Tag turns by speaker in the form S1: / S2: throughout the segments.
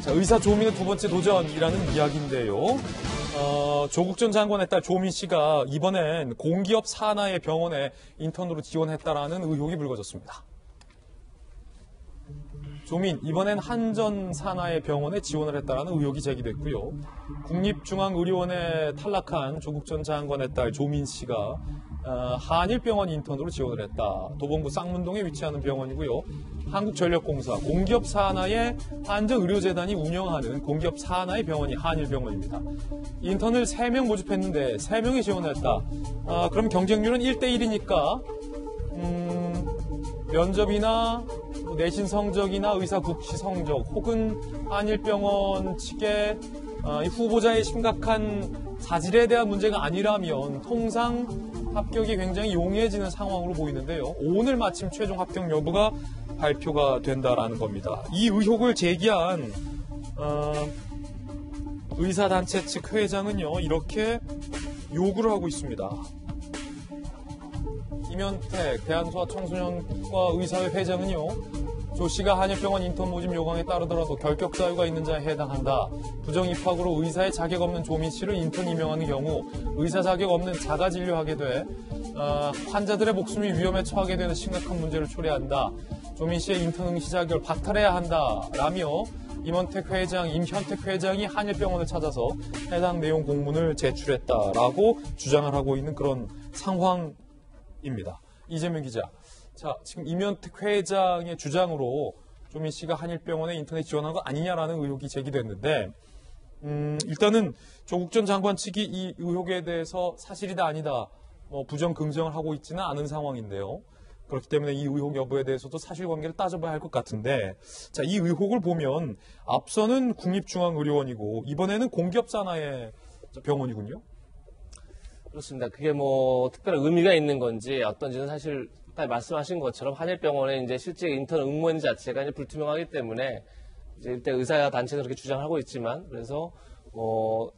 S1: 자, 의사 조민의 두 번째 도전이라는 이야기인데요. 조국 전 장관의 딸 조민 씨가 이번엔 공기업 산하의 병원에 인턴으로 지원했다라는 의혹이 불거졌습니다. 조민, 이번엔 한전 산하의 병원에 지원을 했다라는 의혹이 제기됐고요. 국립중앙의료원에 탈락한 조국 전 장관의 딸 조민 씨가 한일병원 인턴으로 지원을 했다. 도봉구 쌍문동에 위치하는 병원이고요. 한국전력공사, 공기업 산하의 한전의료재단이 운영하는 공기업 산하의 병원이 한일병원입니다. 인턴을 3명 모집했는데 3명이 지원했다. 그럼 경쟁률은 1대1이니까 면접이나 내신 성적이나 의사 국시 성적 혹은 한일병원 측의 후보자의 심각한 자질에 대한 문제가 아니라면 통상 합격이 굉장히 용이해지는 상황으로 보이는데요. 오늘 마침 최종 합격 여부가 발표가 된다라는 겁니다. 이 의혹을 제기한 의사단체 측 회장은요, 이렇게 요구를 하고 있습니다. 임현택 대한소아청소년과 의사회 회장은요, 조 씨가 한일병원 인턴 모집 요강에 따르더라도 결격 사유가 있는 자에 해당한다. 부정 입학으로 의사의 자격 없는 조민 씨를 인턴 임명하는 경우 의사 자격 없는 자가 진료하게 돼 환자들의 목숨이 위험에 처하게 되는 심각한 문제를 초래한다. 조민 씨의 인턴 응시 자격을 박탈해야 한다라며 임현택 회장, 임현택 회장이 한일병원을 찾아서 해당 내용 공문을 제출했다라고 주장을 하고 있는 그런 상황입니다. 이재명 기자. 자, 지금 임현택 회장의 주장으로 조민 씨가 한일병원에 인턴에 지원한 거 아니냐라는 의혹이 제기됐는데, 일단은 조국 전 장관 측이 이 의혹에 대해서 사실이다 아니다, 부정 긍정을 하고 있지는 않은 상황인데요. 그렇기 때문에 이 의혹 여부에 대해서도 사실관계를 따져봐야 할 것 같은데, 자, 이 의혹을 보면 앞서는 국립중앙의료원이고 이번에는 공기업 산하의 병원이군요.
S2: 그렇습니다. 그게 특별한 의미가 있는 건지 어떤지는 사실 말씀하신 것처럼 한일병원에 이제 실제 인턴 응모인 자체가 이제 불투명하기 때문에 이제 일대 의사 단체는 그렇게 주장하고 있지만, 그래서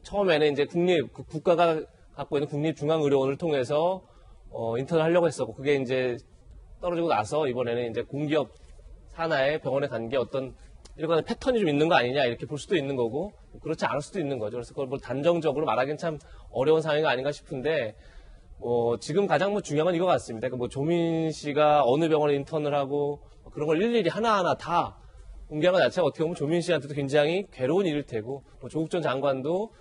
S2: 처음에는 이제 국가가 갖고 있는 국립중앙의료원을 통해서 인턴을 하려고 했었고, 그게 이제 떨어지고 나서 이번에는 이제 공기업 산하의 병원에 간 게 어떤 일관의 패턴이 좀 있는 거 아니냐, 이렇게 볼 수도 있는 거고, 그렇지 않을 수도 있는 거죠. 그래서 그걸 단정적으로 말하기는 참 어려운 상황이 아닌가 싶은데, 지금 가장 중요한 건 이거 같습니다. 조민 씨가 어느 병원에 인턴을 하고 그런 걸 일일이 하나하나 다 공개하는 것 자체가 어떻게 보면 조민 씨한테도 굉장히 괴로운 일일 테고, 조국 전 장관도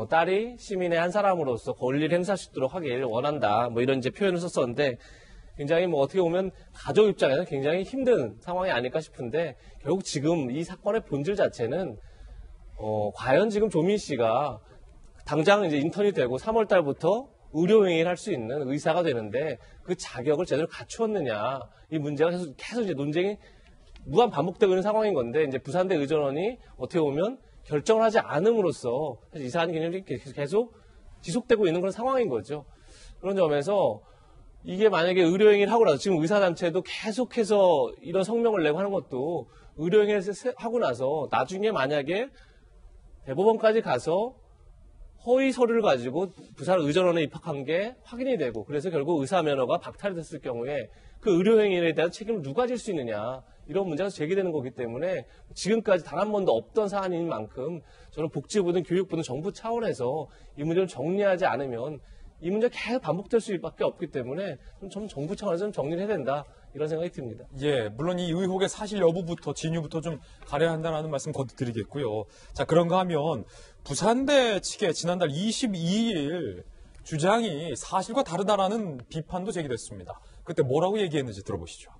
S2: 딸이 시민의 한 사람으로서 권리를 행사할 수 있도록 하길 원한다, 이런 이제 표현을 썼었는데, 굉장히 어떻게 보면 가족 입장에서는 굉장히 힘든 상황이 아닐까 싶은데, 결국 지금 이 사건의 본질 자체는 과연 지금 조민 씨가 당장 이제 인턴이 되고 3월 달부터 의료행위를 할 수 있는 의사가 되는데 그 자격을 제대로 갖추었느냐, 이 문제가 계속 이제 논쟁이 무한 반복되고 있는 상황인 건데, 이제 부산대 의전원이 어떻게 보면 결정을 하지 않음으로써 사실 이 사안이 굉장히 계속 지속되고 있는 그런 상황인 거죠. 그런 점에서 이게 만약에 의료행위를 하고 나서, 지금 의사단체도 계속해서 이런 성명을 내고 하는 것도 의료행위를 하고 나서 나중에 만약에 대법원까지 가서 허위 서류를 가지고 부산 의전원에 입학한 게 확인이 되고, 그래서 결국 의사 면허가 박탈이 됐을 경우에 그 의료행위에 대한 책임을 누가 질 수 있느냐, 이런 문제가 제기되는 거기 때문에 지금까지 단 한 번도 없던 사안인 만큼 저는 복지부든 교육부든 정부 차원에서 이 문제를 정리하지 않으면 이 문제가 계속 반복될 수밖에 없기 때문에 좀 정부 차원에서 좀 정리를 해야 된다, 이런 생각이 듭니다.
S1: 예, 물론 이 의혹의 사실 여부부터 진유부터 좀 가려야 한다는 말씀 거듭드리겠고요. 자, 그런가 하면 부산대 측의 지난달 22일 주장이 사실과 다르다라는 비판도 제기됐습니다. 그때 뭐라고 얘기했는지 들어보시죠.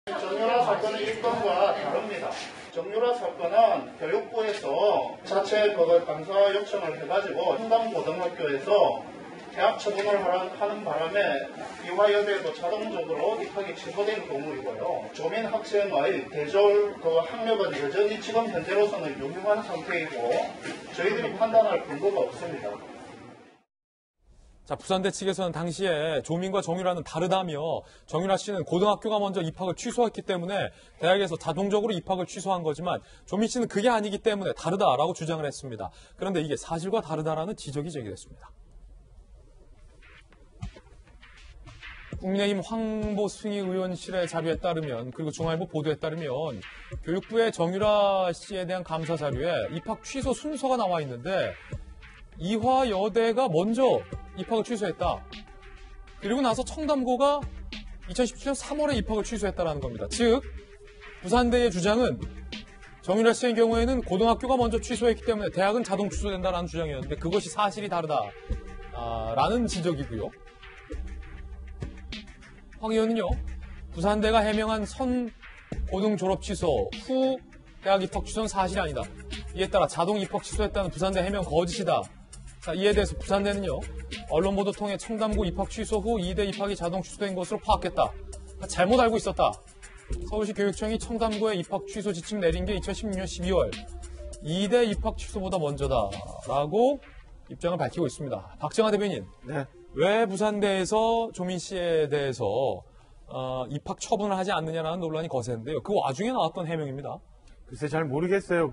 S3: 정유라 사건의 일건과 다릅니다. 정유라 사건은 교육부에서 자체 강사 요청을 해가지고 흥담고등학교에서 대학 처분을 하는 바람에 이화여대에도 자동적으로 입학이 취소된 경우이고요. 조민 학생의 대졸 학력은 여전히 지금 현재로서는 유효한 상태이고 저희들이 판단할 근거가 없습니다.
S1: 자, 부산대 측에서는 당시에 조민과 정유라는 다르다며, 정유라 씨는 고등학교가 먼저 입학을 취소했기 때문에 대학에서 자동적으로 입학을 취소한 거지만 조민 씨는 그게 아니기 때문에 다르다라고 주장을 했습니다. 그런데 이게 사실과 다르다라는 지적이 제기됐습니다. 국민의힘 황보승희 의원실의 자료에 따르면 그리고 중앙일보 보도에 따르면 교육부의 정유라 씨에 대한 감사 자료에 입학 취소 순서가 나와 있는데 이화여대가 먼저 입학을 취소했다. 그리고 나서 청담고가 2017년 3월에 입학을 취소했다는 겁니다. 즉 부산대의 주장은 정유라 씨의 경우에는 고등학교가 먼저 취소했기 때문에 대학은 자동 취소된다라는 주장이었는데 그것이 사실이 다르다라는 지적이고요. 황 의원은요, 부산대가 해명한 선 고등 졸업 취소 후 대학 입학 취소는 사실이 아니다. 이에 따라 자동 입학 취소했다는 부산대 해명 거짓이다. 자, 이에 대해서 부산대는요, 언론 보도 통해 청담고 입학 취소 후 2대 입학이 자동 취소된 것으로 파악했다. 잘못 알고 있었다. 서울시 교육청이 청담고의 입학 취소 지침 내린 게 2016년 12월 2대 입학 취소보다 먼저다라고 입장을 밝히고 있습니다. 박정하 대변인.
S4: 네.
S1: 왜 부산대에서 조민 씨에 대해서 입학 처분을 하지 않느냐라는 논란이 거세는데요. 그 와중에 나왔던 해명입니다.
S4: 글쎄 잘 모르겠어요.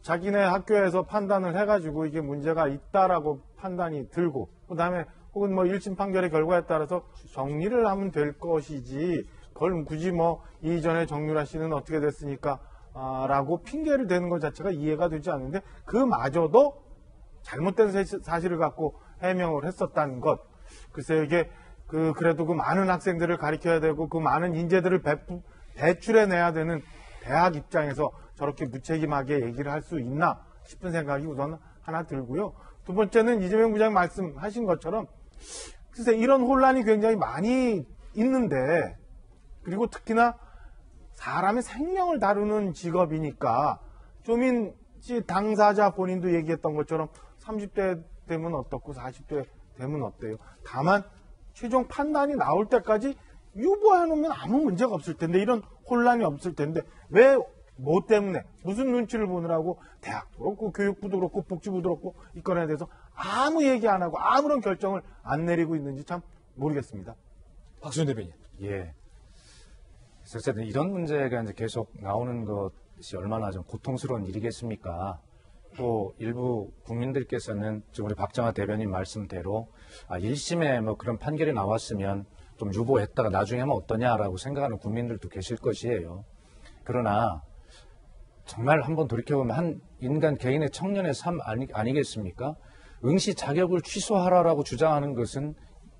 S4: 자기네 학교에서 판단을 해가지고 이게 문제가 있다라고 판단이 들고, 그 다음에 혹은 1심 판결의 결과에 따라서 정리를 하면 될 것이지, 그걸 굳이 이전에 정유라 씨는 어떻게 됐으니까, 라고 핑계를 대는 것 자체가 이해가 되지 않는데, 그마저도 잘못된 사실을 갖고 해명을 했었다는 것. 글쎄요, 이게, 그래도 그 많은 학생들을 가르쳐야 되고, 그 많은 인재들을 배출해내야 되는 대학 입장에서 저렇게 무책임하게 얘기를 할 수 있나 싶은 생각이 우선 하나 들고요. 두 번째는 이재명 부장님 말씀하신 것처럼 글쎄 이런 혼란이 굉장히 많이 있는데, 그리고 특히나 사람의 생명을 다루는 직업이니까 조민 씨 당사자 본인도 얘기했던 것처럼 30대 되면 어떻고 40대 되면 어때요. 다만 최종 판단이 나올 때까지 유보해놓으면 아무 문제가 없을 텐데, 이런 혼란이 없을 텐데 왜 뭐 때문에 무슨 눈치를 보느라고 대학도 그렇고 교육부도 그렇고 복지부도 그렇고 이 건에 대해서 아무 얘기 안 하고 아무런 결정을 안 내리고 있는지 참 모르겠습니다.
S1: 박수현 대변인.
S5: 예. 어쨌든 이런 문제가 이제 계속 나오는 것이 얼마나 좀 고통스러운 일이겠습니까? 또 일부 국민들께서는 지금 우리 박정하 대변인 말씀대로 1심에 그런 판결이 나왔으면 좀 유보했다가 나중에 하면 어떠냐라고 생각하는 국민들도 계실 것이에요. 그러나 정말 한번 돌이켜보면 한 인간 개인의 청년의 삶 아니겠습니까? 응시 자격을 취소하라라고 주장하는 것은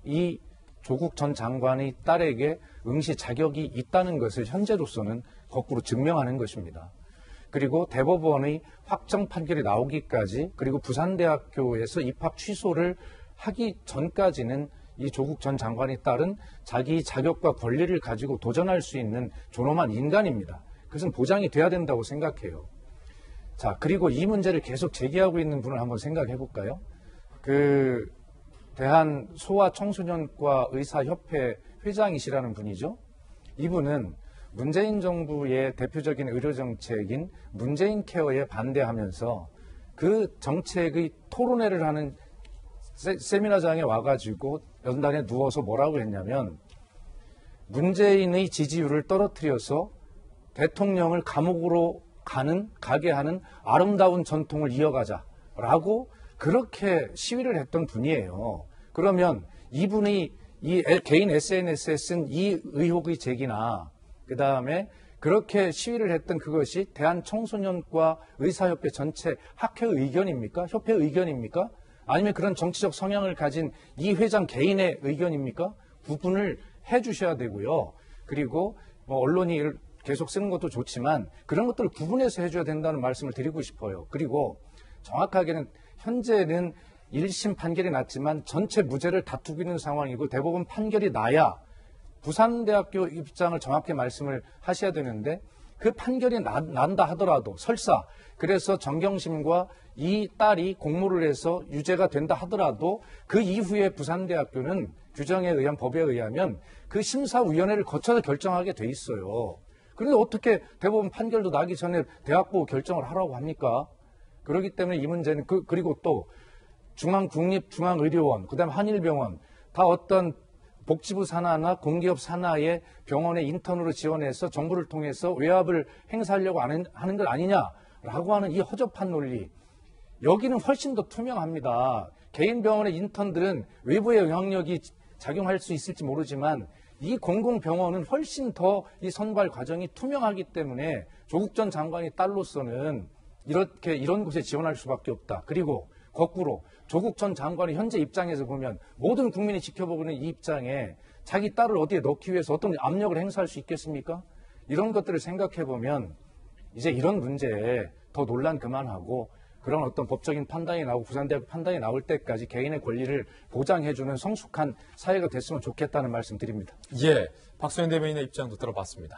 S5: 이 조국 전 장관의 딸에게 응시 자격이 있다는 것을 현재로서는 거꾸로 증명하는 것입니다. 그리고 대법원의 확정 판결이 나오기까지, 그리고 부산대학교에서 입학 취소를 하기 전까지는 이 조국 전 장관의 딸은 자기 자격과 권리를 가지고 도전할 수 있는 존엄한 인간입니다. 그것은 보장이 돼야 된다고 생각해요. 자, 그리고 이 문제를 계속 제기하고 있는 분을 한번 생각해 볼까요? 대한 소아청소년과 의사협회 회장이시라는 분이죠. 이분은 문재인 정부의 대표적인 의료정책인 문재인 케어에 반대하면서 그 정책의 토론회를 하는 세미나장에 와가지고 연단에 누워서 뭐라고 했냐면, 문재인의 지지율을 떨어뜨려서 대통령을 감옥으로 가게 하는 아름다운 전통을 이어가자라고 그렇게 시위를 했던 분이에요. 그러면 이분이 이 개인 SNS에 쓴 이 의혹의 제기나 그 다음에 그렇게 시위를 했던 그것이 대한청소년과 의사협회 전체 학회 의견입니까? 협회 의견입니까? 아니면 그런 정치적 성향을 가진 이 회장 개인의 의견입니까? 구분을 해주셔야 되고요. 그리고 언론이 계속 쓰는 것도 좋지만 그런 것들을 구분해서 해줘야 된다는 말씀을 드리고 싶어요. 그리고 정확하게는 현재는 1심 판결이 났지만 전체 무죄를 다투고 있는 상황이고, 대법원 판결이 나야 부산대학교 입장을 정확히 말씀을 하셔야 되는데, 그 판결이 난다 하더라도 설사 그래서 정경심과 이 딸이 공모를 해서 유죄가 된다 하더라도 그 이후에 부산대학교는 규정에 의한 법에 의하면 그 심사위원회를 거쳐서 결정하게 돼 있어요. 그런데 어떻게 대법원 판결도 나기 전에 대학 보고 결정을 하라고 합니까? 그렇기 때문에 이 문제는 그리고 또 중앙국립중앙의료원, 그다음에 한일병원 다 어떤 복지부 산하나 공기업 산하의 병원에 인턴으로 지원해서 정부를 통해서 외압을 행사하려고 하는 것 아니냐라고 하는 이 허접한 논리. 여기는 훨씬 더 투명합니다. 개인 병원의 인턴들은 외부의 영향력이 작용할 수 있을지 모르지만 이 공공병원은 훨씬 더 이 선발 과정이 투명하기 때문에 조국 전 장관이 딸로서는 이런 곳에 지원할 수밖에 없다. 그리고 거꾸로 조국 전 장관의 현재 입장에서 보면 모든 국민이 지켜보고 있는 이 입장에 자기 딸을 어디에 넣기 위해서 어떤 압력을 행사할 수 있겠습니까? 이런 것들을 생각해 보면 이제 이런 문제에 더 논란 그만하고 그런 어떤 법적인 판단이 나오고 부산대학 판단이 나올 때까지 개인의 권리를 보장해주는 성숙한 사회가 됐으면 좋겠다는 말씀 드립니다.
S1: 예, 박수현 대변인의 입장도 들어봤습니다.